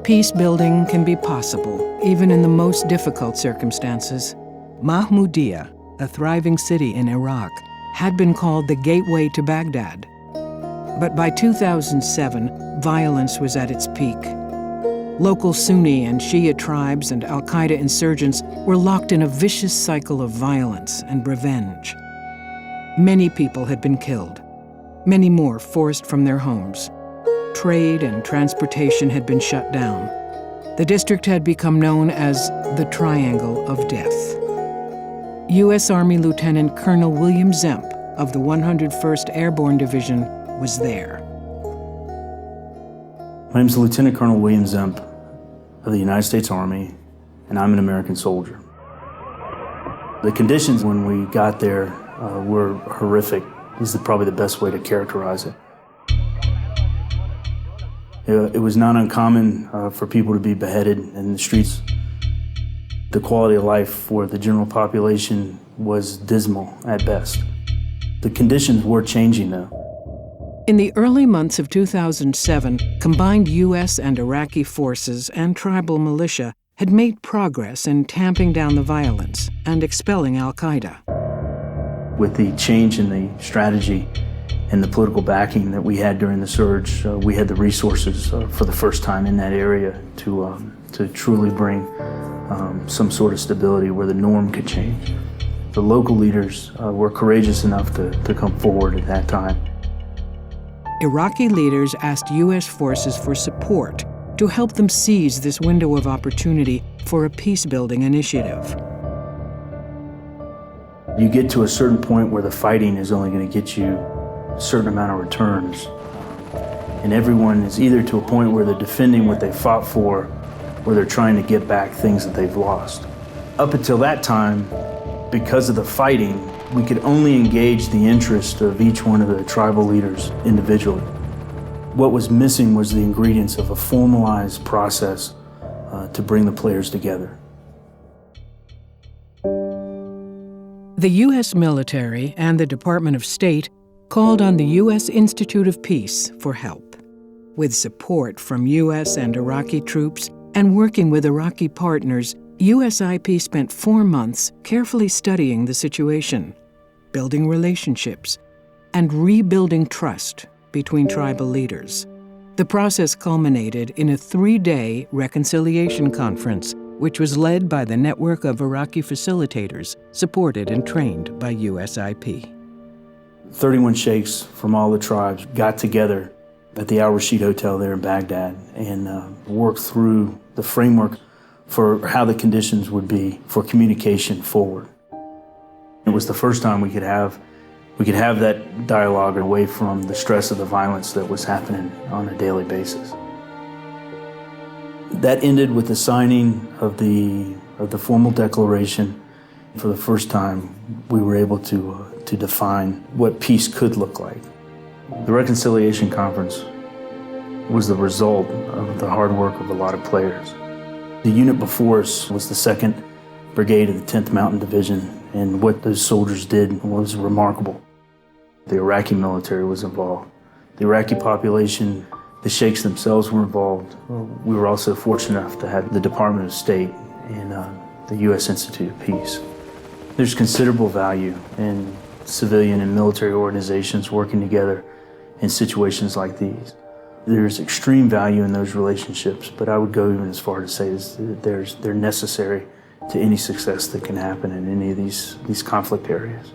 Peacebuilding can be possible, even in the most difficult circumstances. Mahmoudiya, a thriving city in Iraq, had been called the gateway to Baghdad. But by 2007, violence was at its peak. Local Sunni and Shia tribes and al-Qaeda insurgents were locked in a vicious cycle of violence and revenge. Many people had been killed, many more forced from their homes. Trade and transportation had been shut down. The district had become known as the Triangle of Death. U.S. Army Lieutenant Colonel William Zemp of the 101st Airborne Division was there. My name is Lieutenant Colonel William Zemp of the United States Army, and I'm an American soldier. The conditions when we got there were horrific. This is probably the best way to characterize it. It was not uncommon for people to be beheaded in the streets. The quality of life for the general population was dismal at best. The conditions were changing though. In the early months of 2007, combined U.S. and Iraqi forces and tribal militia had made progress in tamping down the violence and expelling al-Qaeda. With the change in the strategy and the political backing that we had during the surge, we had the resources for the first time in that area to truly bring some sort of stability where the norm could change. The local leaders were courageous enough to come forward at that time. Iraqi leaders asked U.S. forces for support to help them seize this window of opportunity for a peacebuilding initiative. You get to a certain point where the fighting is only going to get you a certain amount of returns. And everyone is either to a point where they're defending what they fought for, or they're trying to get back things that they've lost. Up until that time, because of the fighting, we could only engage the interest of each one of the tribal leaders individually. What was missing was the ingredients of a formalized process to bring the players together. The U.S. military and the Department of State called on the U.S. Institute of Peace for help. With support from U.S. and Iraqi troops and working with Iraqi partners, USIP spent 4 months carefully studying the situation, building relationships, and rebuilding trust between tribal leaders. The process culminated in a 3-day reconciliation conference, which was led by the network of Iraqi facilitators, supported and trained by USIP. 31 sheikhs from all the tribes got together at the Al Rashid Hotel there in Baghdad and worked through the framework for how the conditions would be for communication forward. It was the first time we could have that dialogue away from the stress of the violence that was happening on a daily basis. That ended with the signing of the formal declaration. For the first time, we were able to define what peace could look like. The Reconciliation Conference was the result of the hard work of a lot of players. The unit before us was the 2nd Brigade of the 10th Mountain Division, and what those soldiers did was remarkable. The Iraqi military was involved. The Iraqi population, the sheikhs themselves were involved. We were also fortunate enough to have the Department of State and the U.S. Institute of Peace. There's considerable value in civilian and military organizations working together in situations like these. There's extreme value in those relationships, but I would go even as far to say that they're necessary to any success that can happen in any of these conflict areas.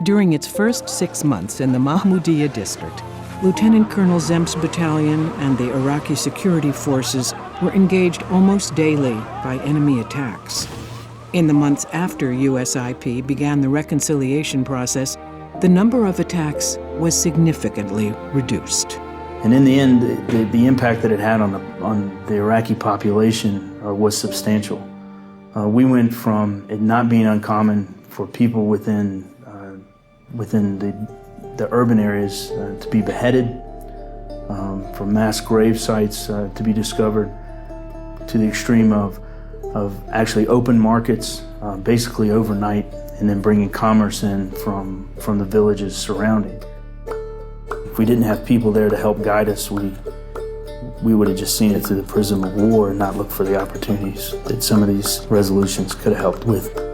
During its first 6 months in the Mahmoudiya district, Lieutenant Colonel Zemp's battalion and the Iraqi security forces were engaged almost daily by enemy attacks. In the months after USIP began the reconciliation process, the number of attacks was significantly reduced. And in the end, the impact that it had on the Iraqi population was substantial. We went from it not being uncommon for people within the urban areas to be beheaded, for mass grave sites to be discovered, to the extreme of actually open markets, basically overnight, and then bringing commerce in from the villages surrounding. If we didn't have people there to help guide us, we would have just seen it through the prism of war and not looked for the opportunities that some of these resolutions could have helped with.